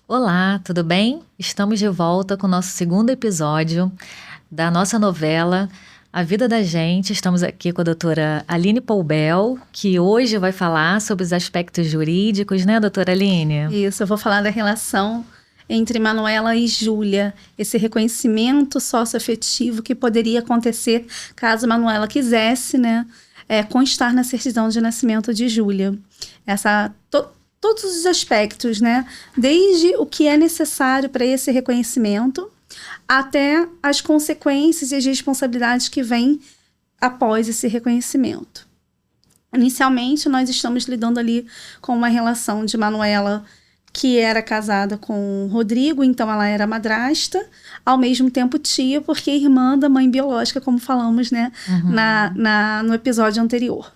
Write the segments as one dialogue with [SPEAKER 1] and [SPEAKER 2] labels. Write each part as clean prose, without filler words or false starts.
[SPEAKER 1] Olá, tudo bem? Estamos de volta com o nosso segundo episódio da nossa novela A Vida da Gente. Estamos aqui com a doutora Aline Poubel, que hoje vai falar sobre os aspectos jurídicos, né, doutora Aline?
[SPEAKER 2] Isso, eu vou falar da relação entre Manuela e Júlia, esse reconhecimento socioafetivo que poderia acontecer caso Manuela quisesse, né, constar na certidão de nascimento de Júlia. Todos os aspectos, né, desde o que é necessário para esse reconhecimento até as consequências e as responsabilidades que vêm após esse reconhecimento. Inicialmente, nós estamos lidando ali com uma relação de Manuela, que era casada com Rodrigo, então ela era madrasta, ao mesmo tempo tia, porque é irmã da mãe biológica, como falamos, né, no episódio anterior.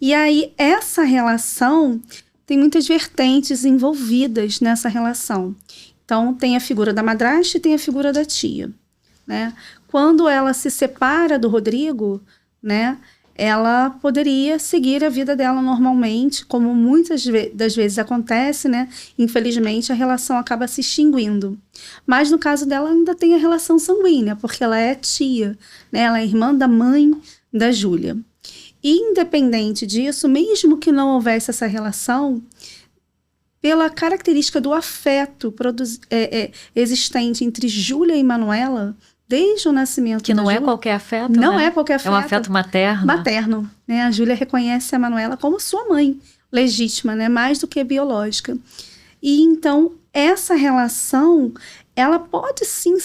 [SPEAKER 2] E aí, essa relação tem muitas vertentes envolvidas nessa relação. Então, tem a figura da madrasta e tem a figura da tia, né? Quando ela se separa do Rodrigo, né, ela poderia seguir a vida dela normalmente, como muitas das vezes acontece, né? Infelizmente, a relação acaba se extinguindo. Mas, no caso dela, ainda tem a relação sanguínea, porque ela é tia, né? Ela é irmã da mãe da Júlia. Independente disso, mesmo que não houvesse essa relação, pela característica do afeto existente entre Júlia e Manuela, desde o nascimento
[SPEAKER 1] que não
[SPEAKER 2] da
[SPEAKER 1] é
[SPEAKER 2] Júlia,
[SPEAKER 1] qualquer afeto,
[SPEAKER 2] não
[SPEAKER 1] né?
[SPEAKER 2] é qualquer afeto.
[SPEAKER 1] É um afeto materno.
[SPEAKER 2] Materno, né? A Júlia reconhece a Manuela como sua mãe legítima, né? Mais do que biológica. E então, essa relação, ela pode sim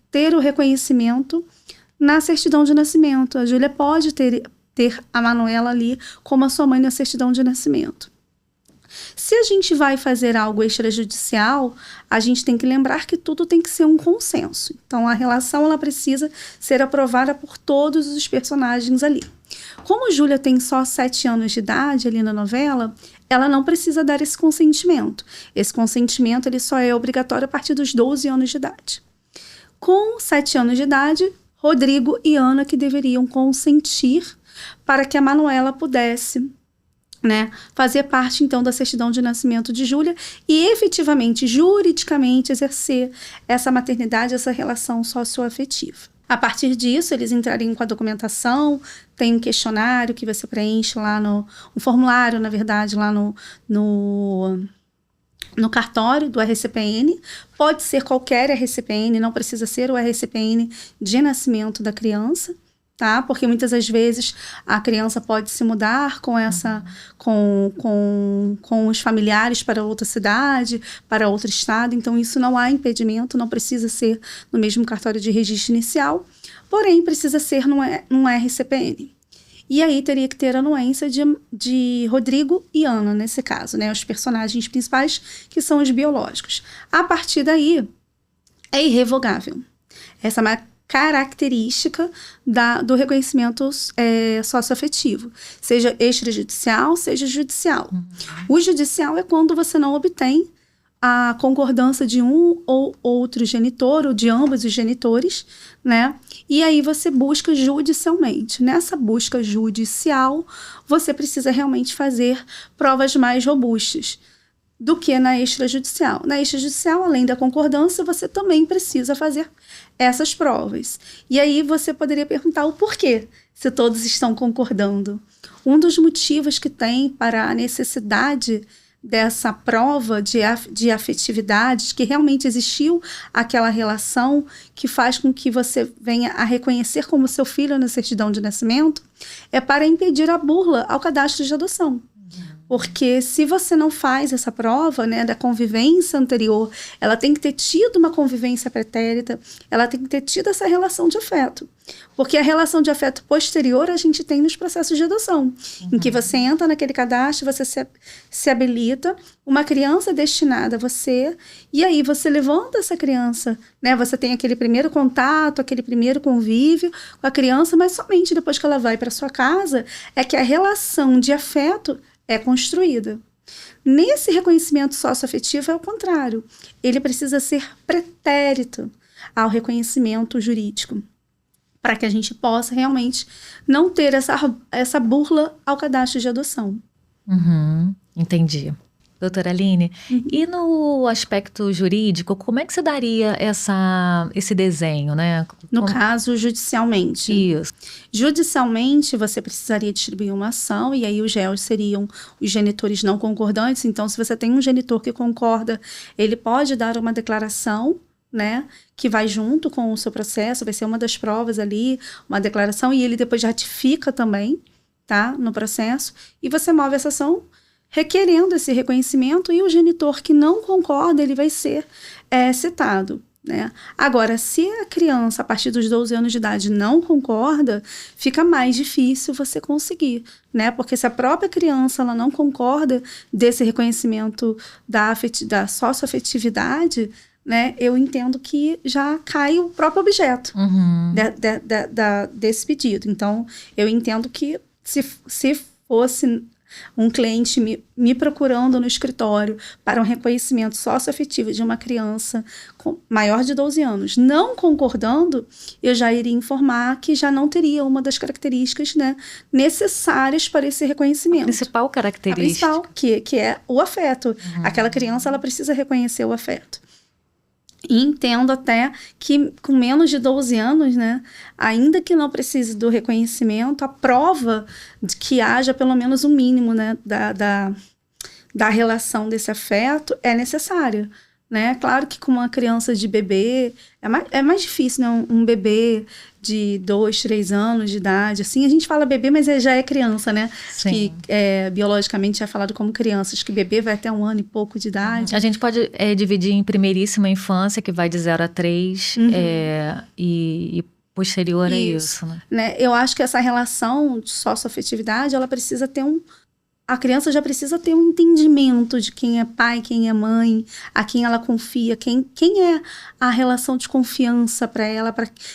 [SPEAKER 2] ter o reconhecimento na certidão de nascimento. A Júlia pode ter a Manuela ali como a sua mãe na certidão de nascimento. Se a gente vai fazer algo extrajudicial, a gente tem que lembrar que tudo tem que ser um consenso. Então, a relação ela precisa ser aprovada por todos os personagens ali. Como Júlia tem só 7 anos de idade ali na novela, ela não precisa dar esse consentimento. Esse consentimento ele só é obrigatório a partir dos 12 anos de idade. Com 7 anos de idade, Rodrigo e Ana que deveriam consentir para que a Manuela pudesse, né, fazer parte, então, da certidão de nascimento de Júlia e, efetivamente, juridicamente, exercer essa maternidade, essa relação socioafetiva. A partir disso, eles entrariam com a documentação, tem um questionário que você preenche lá um formulário, na verdade, lá no cartório do RCPN. Pode ser qualquer RCPN, não precisa ser o RCPN de nascimento da criança, tá? Porque muitas das vezes a criança pode se mudar com os familiares para outra cidade, para outro estado, então isso não há impedimento, não precisa ser no mesmo cartório de registro inicial, porém precisa ser num RCPN. E aí teria que ter a anuência de Rodrigo e Ana, nesse caso, né? Os personagens principais, que são os biológicos. A partir daí, é irrevogável. Essa é uma característica do reconhecimento socioafetivo, seja extrajudicial, seja judicial. O judicial é quando você não obtém a concordância de um ou outro genitor, ou de ambos os genitores, né? E aí você busca judicialmente. Nessa busca judicial, você precisa realmente fazer provas mais robustas do que na extrajudicial. Na extrajudicial, além da concordância, você também precisa fazer essas provas. E aí você poderia perguntar o porquê, se todos estão concordando. Um dos motivos que tem para a necessidade dessa prova de afetividade, que realmente existiu aquela relação que faz com que você venha a reconhecer como seu filho na certidão de nascimento, é para impedir a burla ao cadastro de adoção. Porque se você não faz essa prova, né, da convivência anterior, ela tem que ter tido uma convivência pretérita, ela tem que ter tido essa relação de afeto. Porque a relação de afeto posterior a gente tem nos processos de adoção, em que você entra naquele cadastro, você se habilita, uma criança destinada a você, e aí você levanta essa criança, né, você tem aquele primeiro contato, aquele primeiro convívio com a criança, mas somente depois que ela vai para sua casa é que a relação de afeto é construída. Nesse reconhecimento socioafetivo é o contrário. Ele precisa ser pretérito ao reconhecimento jurídico, para que a gente possa realmente não ter essa burla ao cadastro de adoção.
[SPEAKER 1] Entendi. Doutora Aline, e no aspecto jurídico, como é que você daria esse desenho, né?
[SPEAKER 2] No caso, judicialmente.
[SPEAKER 1] Isso.
[SPEAKER 2] Judicialmente, você precisaria distribuir uma ação, e aí os réus seriam os genitores não concordantes. Então, se você tem um genitor que concorda, ele pode dar uma declaração, né, que vai junto com o seu processo, vai ser uma das provas ali, uma declaração, e ele depois ratifica também, tá, no processo, e você move essa ação requerendo esse reconhecimento, e o genitor que não concorda, ele vai ser citado, né? Agora, se a criança, a partir dos 12 anos de idade, não concorda, fica mais difícil você conseguir, né? Porque se a própria criança ela não concorda desse reconhecimento da socioafetividade, né? Eu entendo que já cai o próprio objeto desse pedido. Então, eu entendo que se fosse um cliente me procurando no escritório para um reconhecimento socioafetivo de uma criança maior de 12 anos, não concordando, eu já iria informar que já não teria uma das características, né, necessárias para esse reconhecimento.
[SPEAKER 1] A principal característica.
[SPEAKER 2] A principal, que é o afeto. Aquela criança, ela precisa reconhecer o afeto. E entendo até que com menos de 12 anos, né, ainda que não precise do reconhecimento, a prova de que haja pelo menos um mínimo, né, da relação desse afeto é necessária. Né? Claro que com uma criança de bebê é mais difícil, né? Um bebê de 2, 3 anos de idade, assim, a gente fala bebê, mas já é criança, né?
[SPEAKER 1] Sim.
[SPEAKER 2] Que biologicamente é falado como crianças, que bebê vai até 1 ano e pouco de idade.
[SPEAKER 1] A gente pode dividir em primeiríssima infância, que vai de 0 a 3, e posterior a isso,
[SPEAKER 2] né? Eu acho que essa relação de socioafetividade, ela precisa ter a criança já precisa ter um entendimento de quem é pai, quem é mãe, a quem ela confia, quem é a relação de confiança para ela,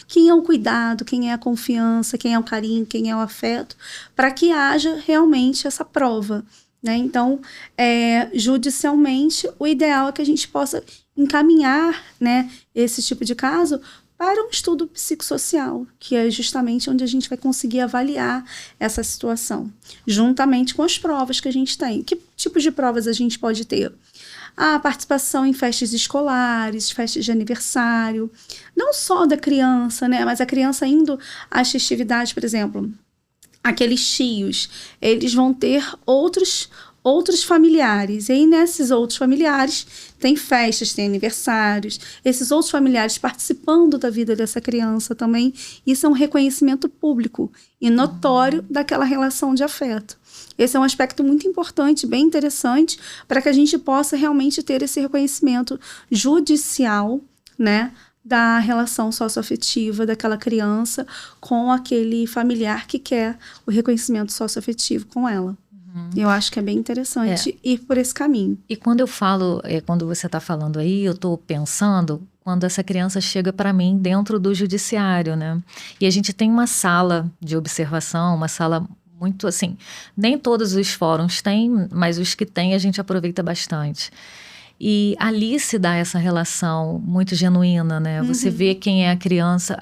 [SPEAKER 2] quem é o cuidado, quem é a confiança, quem é o carinho, quem é o afeto, para que haja realmente essa prova. Né? Então, judicialmente, o ideal é que a gente possa encaminhar, né, esse tipo de caso para um estudo psicossocial, que é justamente onde a gente vai conseguir avaliar essa situação, juntamente com as provas que a gente tem. Que tipos de provas a gente pode ter? A participação em festas escolares, festas de aniversário, não só da criança, né, mas a criança indo às festividades, por exemplo, aqueles tios, eles vão ter outros familiares, e aí nesses outros familiares tem festas, tem aniversários, esses outros familiares participando da vida dessa criança também, isso é um reconhecimento público e notório daquela relação de afeto. Esse é um aspecto muito importante, bem interessante, para que a gente possa realmente ter esse reconhecimento judicial, né, da relação socioafetiva daquela criança com aquele familiar que quer o reconhecimento socioafetivo com ela. Eu acho que é bem interessante ir por esse caminho.
[SPEAKER 1] E quando eu falo, quando você está falando aí, eu estou pensando quando essa criança chega para mim dentro do judiciário, né? E a gente tem uma sala de observação, uma sala muito assim, nem todos os fóruns têm, mas os que tem a gente aproveita bastante. E ali se dá essa relação muito genuína, né? Você vê quem é a criança,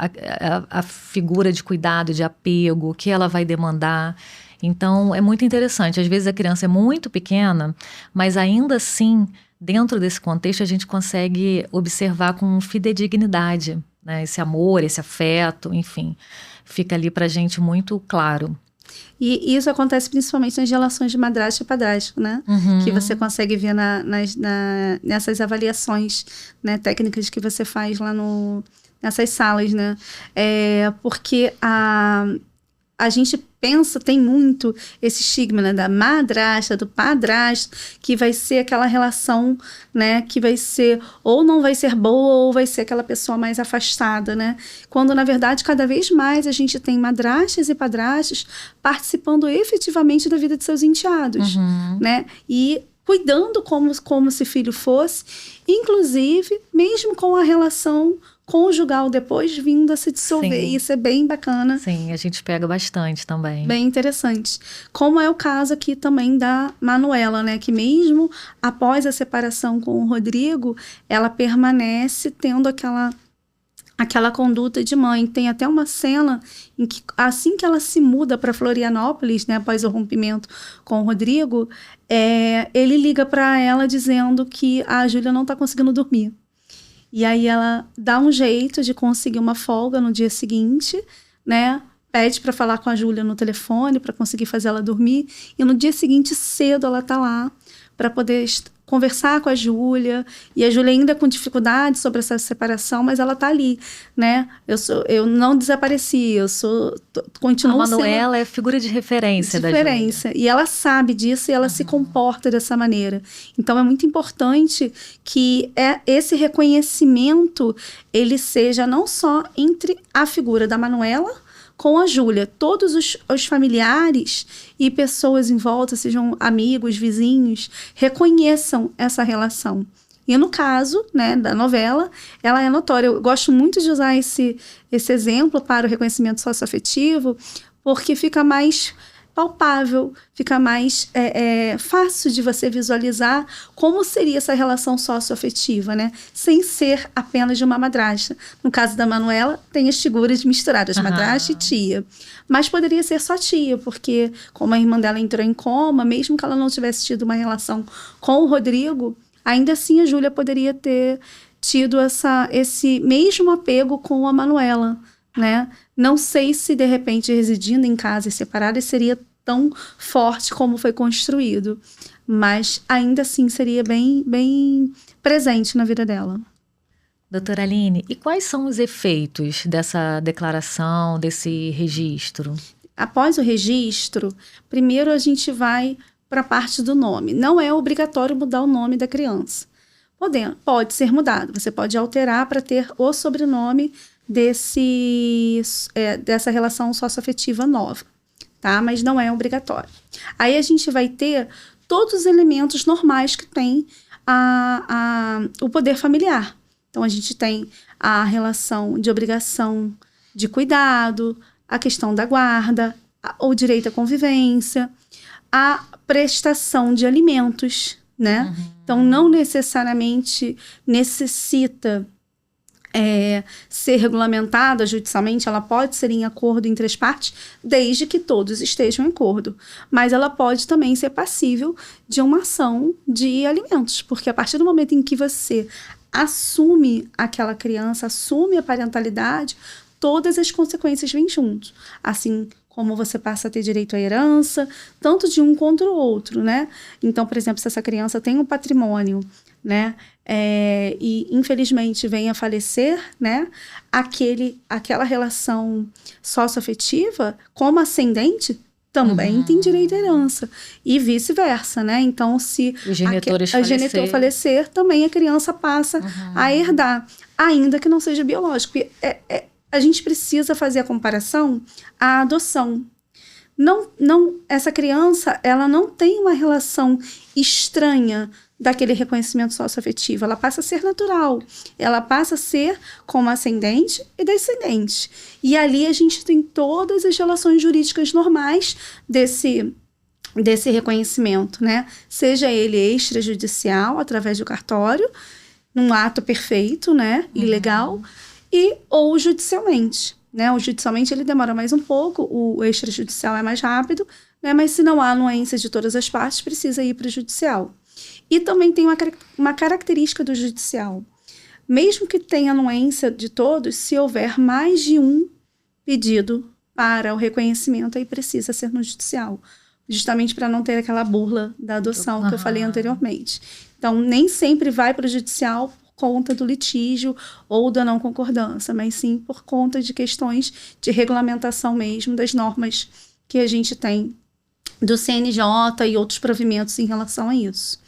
[SPEAKER 1] a figura de cuidado, de apego, o que ela vai demandar. Então, é muito interessante. Às vezes a criança é muito pequena, mas ainda assim, dentro desse contexto, a gente consegue observar com fidedignidade, né? Esse amor, esse afeto, enfim, fica ali pra gente muito claro.
[SPEAKER 2] E isso acontece principalmente nas relações de madrasta e padrasto, né? Que você consegue ver nessas avaliações, né, técnicas que você faz lá nessas salas, né? Porque a gente pensa, tem muito esse estigma, né, da madrasta, do padrasto, que vai ser aquela relação, né, que vai ser, ou não vai ser boa, ou vai ser aquela pessoa mais afastada, né? Quando, na verdade, cada vez mais a gente tem madrastas e padrastos participando efetivamente da vida de seus enteados, né? E cuidando como se filho fosse, inclusive, mesmo com a relação conjugal depois vindo a se dissolver.
[SPEAKER 1] Sim.
[SPEAKER 2] Isso é bem bacana.
[SPEAKER 1] Sim, a gente pega bastante também.
[SPEAKER 2] Bem interessante. Como é o caso aqui também da Manuela, né? Que mesmo após a separação com o Rodrigo, ela permanece tendo aquela conduta de mãe. Tem até uma cena em que, assim que ela se muda para Florianópolis, né, após o rompimento com o Rodrigo, ele liga para ela dizendo que a Júlia não está conseguindo dormir. E aí ela dá um jeito de conseguir uma folga no dia seguinte, né? Pede para falar com a Júlia no telefone para conseguir fazer ela dormir. E no dia seguinte, cedo, ela tá lá para poder conversar com a Júlia. E a Júlia ainda com dificuldade sobre essa separação, mas ela tá ali, né? Eu não desapareci, continuo
[SPEAKER 1] sendo... A Manuela é figura de referência da Júlia.
[SPEAKER 2] E ela sabe disso e ela se comporta dessa maneira. Então, é muito importante que esse reconhecimento, ele seja não só entre a figura da Manuela com a Júlia, todos os familiares e pessoas em volta, sejam amigos, vizinhos, reconheçam essa relação. E no caso, né, da novela, ela é notória. Eu gosto muito de usar esse exemplo para o reconhecimento socioafetivo, porque fica mais palpável, fica mais fácil de você visualizar como seria essa relação socioafetiva, né? Sem ser apenas de uma madrasta. No caso da Manuela, tem as figuras misturadas, madrasta e tia. Mas poderia ser só tia, porque como a irmã dela entrou em coma, mesmo que ela não tivesse tido uma relação com o Rodrigo, ainda assim a Júlia poderia ter tido esse mesmo apego com a Manuela, né? Não sei se de repente residindo em casas separadas seria tão forte como foi construído, mas ainda assim seria bem, bem presente na vida dela.
[SPEAKER 1] Doutora Aline, e quais são os efeitos dessa declaração, desse registro?
[SPEAKER 2] Após o registro, primeiro a gente vai para a parte do nome. Não é obrigatório mudar o nome da criança. Pode ser mudado, você pode alterar para ter o sobrenome dessa relação socioafetiva nova, tá? Mas não é obrigatório. Aí a gente vai ter todos os elementos normais que tem o poder familiar. Então a gente tem a relação de obrigação de cuidado, a questão da guarda, o direito à convivência, a prestação de alimentos, né? Então não necessariamente necessita ser regulamentada judicialmente, ela pode ser em acordo entre as partes, desde que todos estejam em acordo. Mas ela pode também ser passível de uma ação de alimentos, porque a partir do momento em que você assume aquela criança, assume a parentalidade, todas as consequências vêm junto. Assim como você passa a ter direito à herança, tanto de um quanto do outro, né? Então, por exemplo, se essa criança tem um patrimônio, né? E infelizmente vem a falecer, né? Aquela relação socioafetiva, como ascendente, também tem direito à herança. E vice-versa, né? Então, se
[SPEAKER 1] o genitor
[SPEAKER 2] falecer, também a criança passa a herdar, ainda que não seja biológico. A gente precisa fazer a comparação à adoção. Essa criança, ela não tem uma relação estranha daquele reconhecimento socioafetivo. Ela passa a ser natural. Ela passa a ser como ascendente e descendente. E ali a gente tem todas as relações jurídicas normais desse reconhecimento, né? Seja ele extrajudicial, através do cartório, num ato perfeito, né? Ilegal, ou judicialmente, né? O judicialmente ele demora mais um pouco, o extrajudicial é mais rápido, né? Mas se não há anuência de todas as partes, precisa ir para o judicial. E também tem uma característica do judicial. Mesmo que tenha anuência de todos, se houver mais de um pedido para o reconhecimento, aí precisa ser no judicial. Justamente para não ter aquela burla da adoção que eu falei anteriormente. Então, nem sempre vai para o judicial por conta do litígio ou da não concordância, mas sim por conta de questões de regulamentação mesmo das normas que a gente tem do CNJ e outros provimentos em relação a isso.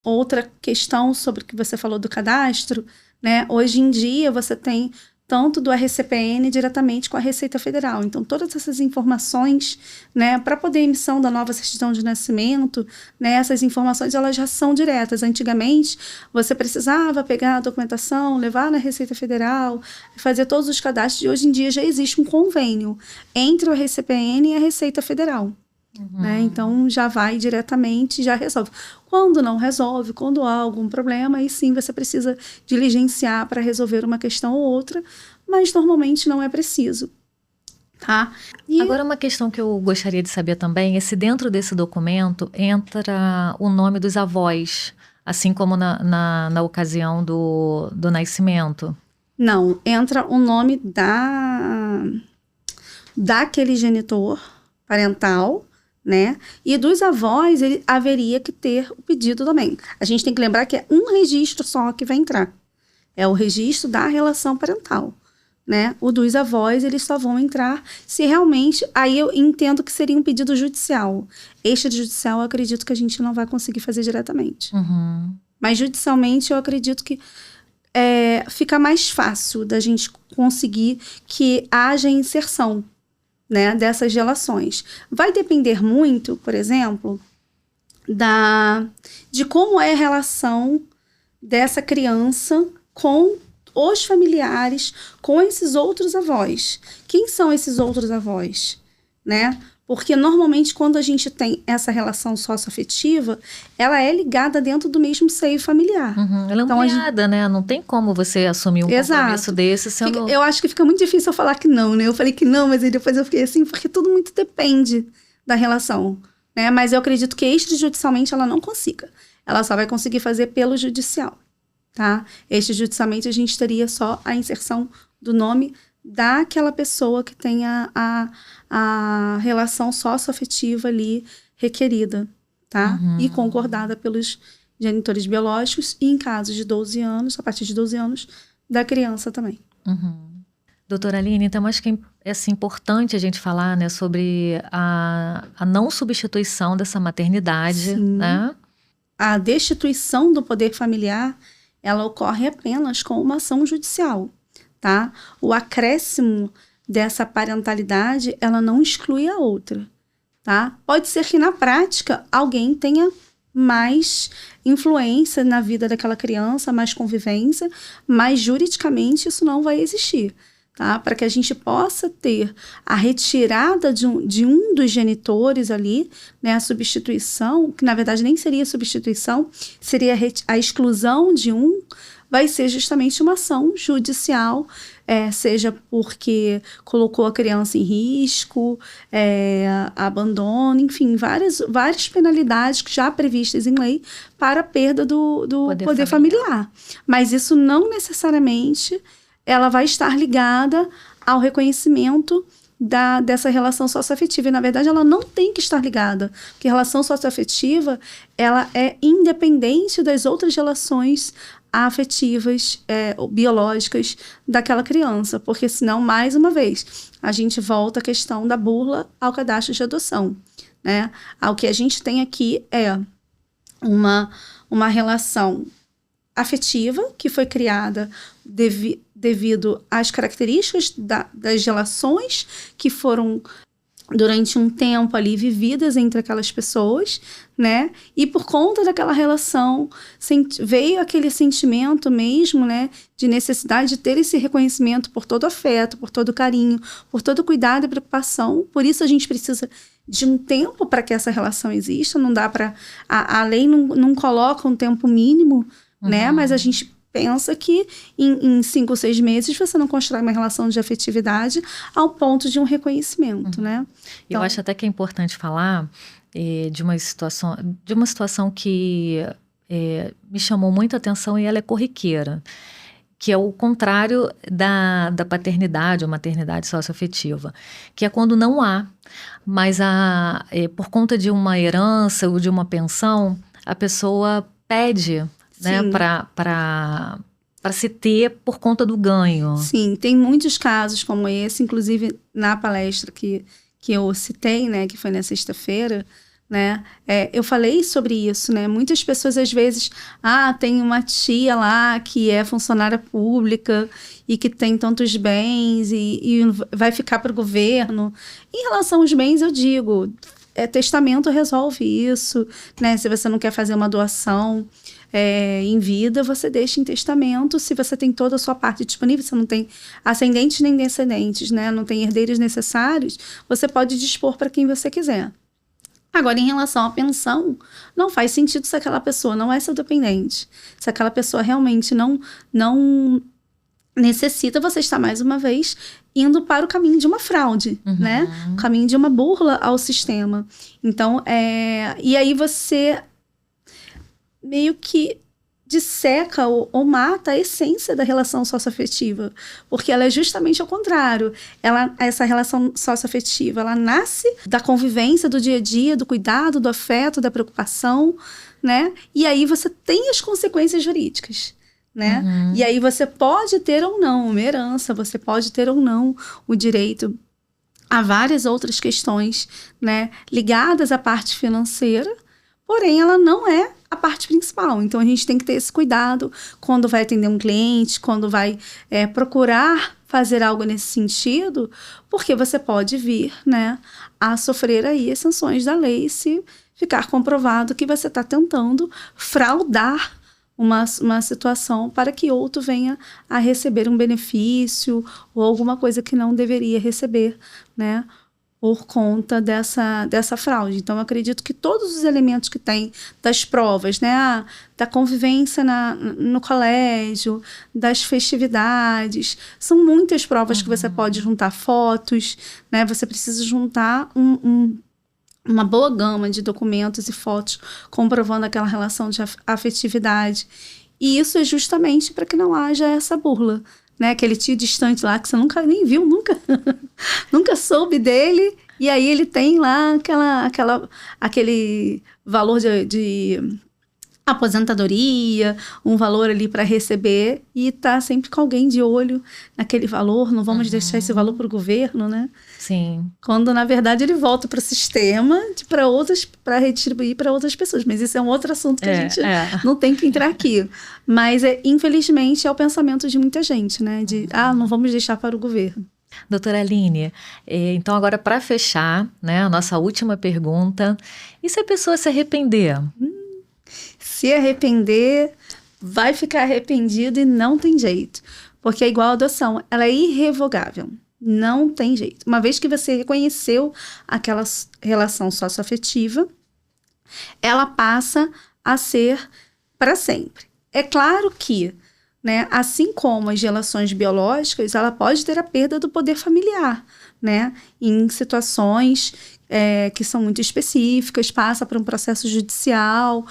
[SPEAKER 2] Outra questão sobre o que você falou do cadastro, né? Hoje em dia você tem tanto do RCPN diretamente com a Receita Federal. Então, todas essas informações, né, para poder emissão da nova certidão de nascimento, né, essas informações elas já são diretas. Antigamente, você precisava pegar a documentação, levar na Receita Federal, fazer todos os cadastros. E hoje em dia já existe um convênio entre o RCPN e a Receita Federal. Né? Então, já vai diretamente, já resolve. Quando não resolve, quando há algum problema, aí sim você precisa diligenciar para resolver uma questão ou outra, mas normalmente não é preciso. Tá? E
[SPEAKER 1] agora, uma questão que eu gostaria de saber também é se dentro desse documento entra o nome dos avós, assim como na ocasião do nascimento.
[SPEAKER 2] não, entra o nome daquele genitor parental, né? E dos avós, ele haveria que ter o pedido também. A gente tem que lembrar que é um registro só que vai entrar. É o registro da relação parental, né? O dos avós, eles só vão entrar se realmente... Aí eu entendo que seria um pedido judicial. Extrajudicial, eu acredito que a gente não vai conseguir fazer diretamente.
[SPEAKER 1] Uhum.
[SPEAKER 2] Mas judicialmente, eu acredito que fica mais fácil da gente conseguir que haja inserção, né, dessas relações. Vai depender muito, por exemplo, de como é a relação dessa criança com os familiares, com esses outros avós. Quem são esses outros avós, né? Porque normalmente quando a gente tem essa relação socioafetiva, ela é ligada dentro do mesmo seio familiar.
[SPEAKER 1] Uhum. Ela é
[SPEAKER 2] Então,
[SPEAKER 1] ampliada, né? Não tem como você assumir um compromisso desse sendo...
[SPEAKER 2] Eu acho que fica muito difícil eu falar que não, né? Eu falei que não, mas aí depois eu fiquei assim, porque tudo muito depende da relação, né? Mas eu acredito que extrajudicialmente ela não consiga. Ela só vai conseguir fazer pelo judicial, tá? Extrajudicialmente a gente teria só a inserção do nome daquela pessoa que tem a relação socioafetiva ali requerida, tá?
[SPEAKER 1] Uhum.
[SPEAKER 2] E concordada pelos genitores biológicos e em casos de 12 anos, a partir de 12 anos, da criança também.
[SPEAKER 1] Uhum. Doutora Aline, então acho que é assim, importante a gente falar, né, sobre a não substituição dessa maternidade,
[SPEAKER 2] Sim.
[SPEAKER 1] né?
[SPEAKER 2] A destituição do poder familiar, ela ocorre apenas com uma ação judicial, tá? O acréscimo dessa parentalidade, ela não exclui a outra, tá? Pode ser que na prática alguém tenha mais influência na vida daquela criança, mais convivência, mas juridicamente isso não vai existir, tá? Para que a gente possa ter a retirada de um dos genitores ali, né? A substituição, que na verdade nem seria substituição, seria a exclusão de um, vai ser justamente uma ação judicial, seja porque colocou a criança em risco, abandono, enfim, várias penalidades já previstas em lei para a perda do poder familiar. Mas isso não necessariamente ela vai estar ligada ao reconhecimento dessa relação socioafetiva. E, na verdade, ela não tem que estar ligada, porque a relação socioafetiva ela é independente das outras relações afetivas, biológicas daquela criança, porque senão, mais uma vez, a gente volta à questão da burla ao cadastro de adoção, né? O que a gente tem aqui é uma relação afetiva que foi criada devido às características das relações que foram durante um tempo ali vividas entre aquelas pessoas, né? E por conta daquela relação veio aquele sentimento mesmo, né? De necessidade de ter esse reconhecimento por todo afeto, por todo carinho, por todo cuidado e preocupação. Por isso a gente precisa de um tempo para que essa relação exista. Não dá para... A lei não coloca um tempo mínimo, né? Mas a gente pensa que em 5 ou 6 meses você não constrói uma relação de afetividade ao ponto de um reconhecimento, né?
[SPEAKER 1] Então, eu acho até que é importante falar de uma situação que me chamou muita atenção e ela é corriqueira, que é o contrário da paternidade ou maternidade socioafetiva, que é quando não há, mas por conta de uma herança ou de uma pensão, a pessoa pede, né, para se ter por conta do ganho.
[SPEAKER 2] Sim, tem muitos casos como esse, inclusive na palestra que eu citei, né, que foi na sexta-feira, né, eu falei sobre isso, né, muitas pessoas às vezes, tem uma tia lá que é funcionária pública e que tem tantos bens e vai ficar para o governo. Em relação aos bens, eu digo, testamento resolve isso, né, se você não quer fazer uma doação em vida, você deixa em testamento. Se você tem toda a sua parte disponível, você não tem ascendentes nem descendentes, né? Não tem herdeiros necessários, você pode dispor para quem você quiser. Agora, em relação à pensão, não faz sentido se aquela pessoa não é seu dependente. Se aquela pessoa realmente não necessita você estar, mais uma vez, indo para o caminho de uma fraude, né? O caminho de uma burla ao sistema. Então, e aí você meio que disseca ou mata a essência da relação socioafetiva, porque ela é justamente ao contrário. Essa relação socioafetiva, ela nasce da convivência do dia a dia, do cuidado, do afeto, da preocupação, né? E aí você tem as consequências jurídicas, né? E aí você pode ter ou não uma herança, você pode ter ou não o direito a várias outras questões, né, ligadas à parte financeira, porém ela não é a parte principal. Então a gente tem que ter esse cuidado quando vai atender um cliente, quando vai procurar fazer algo nesse sentido, porque você pode vir, né, a sofrer aí as sanções da lei se ficar comprovado que você está tentando fraudar uma situação para que outro venha a receber um benefício ou alguma coisa que não deveria receber, né, por conta dessa fraude. Então, eu acredito que todos os elementos que tem das provas, né, da convivência no colégio, das festividades, são muitas provas que você pode juntar, fotos, né, você precisa juntar uma boa gama de documentos e fotos comprovando aquela relação de afetividade. E isso é justamente para que não haja essa burla, né? Aquele tio distante lá que você nunca nem viu, nunca soube dele, e aí ele tem lá aquele valor de aposentadoria, um valor ali para receber, e tá sempre com alguém de olho naquele valor. Não vamos deixar esse valor para o governo, né?
[SPEAKER 1] Sim.
[SPEAKER 2] Quando, na verdade, ele volta para o sistema para retribuir para outras pessoas. Mas isso é um outro assunto que a gente não tem que entrar aqui. Mas, infelizmente, é o pensamento de muita gente, né? Não vamos deixar para o governo.
[SPEAKER 1] Doutora Aline, então agora para fechar, né, a nossa última pergunta, e se a pessoa se arrepender?
[SPEAKER 2] Se arrepender, vai ficar arrependido e não tem jeito. Porque é igual a adoção, ela é irrevogável. Não tem jeito. Uma vez que você reconheceu aquela relação socioafetiva, ela passa a ser para sempre. É claro que, né, assim como as relações biológicas, ela pode ter a perda do poder familiar, né, em situações que são muito específicas, passa por um processo judicial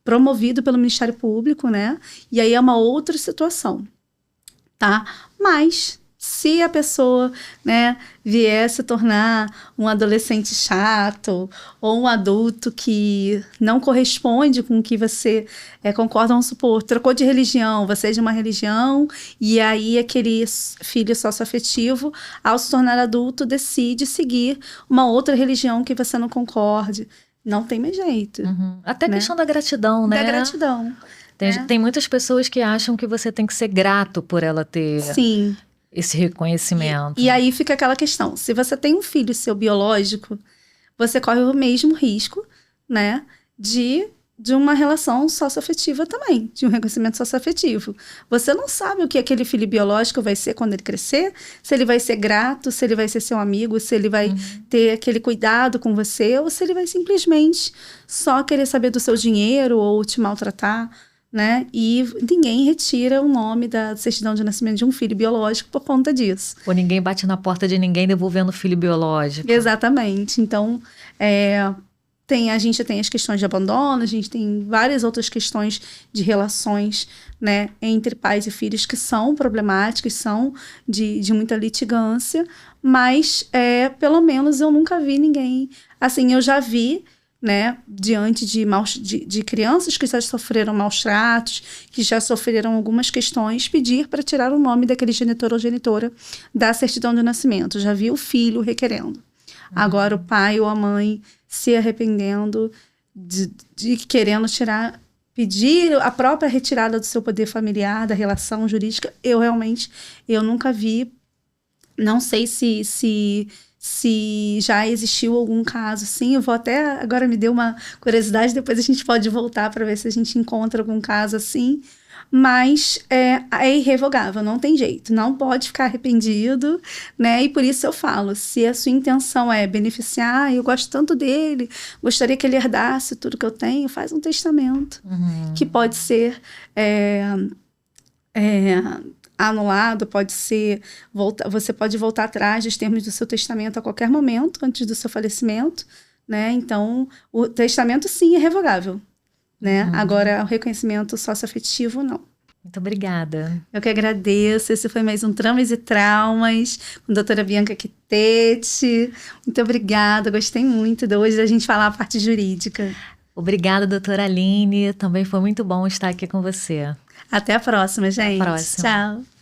[SPEAKER 2] promovido pelo Ministério Público, né, e aí é uma outra situação, tá? Mas se a pessoa, né, vier se tornar um adolescente chato ou um adulto que não corresponde com o que você concorda, vamos supor, trocou de religião, você é de uma religião, e aí aquele filho socioafetivo, ao se tornar adulto, decide seguir uma outra religião que você não concorde. Não tem mais jeito.
[SPEAKER 1] Até a questão da gratidão, né?
[SPEAKER 2] Da gratidão.
[SPEAKER 1] Tem muitas pessoas que acham que você tem que ser grato por ela ter...
[SPEAKER 2] Sim.
[SPEAKER 1] Esse reconhecimento.
[SPEAKER 2] E aí fica aquela questão. Se você tem um filho seu biológico, você corre o mesmo risco, né, de uma relação socioafetiva também, de um reconhecimento socioafetivo. Você não sabe o que aquele filho biológico vai ser quando ele crescer, se ele vai ser grato, se ele vai ser seu amigo, se ele vai ter aquele cuidado com você, ou se ele vai simplesmente só querer saber do seu dinheiro ou te maltratar, né? E ninguém retira o nome da certidão de nascimento de um filho biológico por conta disso.
[SPEAKER 1] Ou ninguém bate na porta de ninguém devolvendo o filho biológico.
[SPEAKER 2] Exatamente. Então, a gente tem as questões de abandono, a gente tem várias outras questões de relações, né, entre pais e filhos que são problemáticas, são de muita litigância, mas pelo menos eu nunca vi ninguém... Assim, eu já vi, né, diante de crianças que já sofreram maus tratos, que já sofreram algumas questões, pedir para tirar o nome daquele genitor ou genitora da certidão de nascimento. Já vi o filho requerendo. Agora o pai ou a mãe se arrependendo de querendo pedir a própria retirada do seu poder familiar, da relação jurídica, eu nunca vi. Não sei se já existiu algum caso assim. Eu vou até... Agora me deu uma curiosidade, depois a gente pode voltar para ver se a gente encontra algum caso assim. Mas é irrevogável, não tem jeito. Não pode ficar arrependido, né? E por isso eu falo, se a sua intenção é beneficiar, eu gosto tanto dele, gostaria que ele herdasse tudo que eu tenho, faz um testamento. Que pode ser... anulado, você pode voltar atrás dos termos do seu testamento a qualquer momento, antes do seu falecimento, né? Então, o testamento, sim, é revogável, né? Agora, o reconhecimento socioafetivo, não.
[SPEAKER 1] Muito obrigada.
[SPEAKER 2] Eu que agradeço. Esse foi mais um Tramas e Traumas com a doutora Bianca Quitete. Muito obrigada. Gostei muito de hoje da gente falar a parte jurídica.
[SPEAKER 1] Obrigada, doutora Aline. Também foi muito bom estar aqui com você.
[SPEAKER 2] Até a próxima, gente.
[SPEAKER 1] Até a próxima.
[SPEAKER 2] Tchau.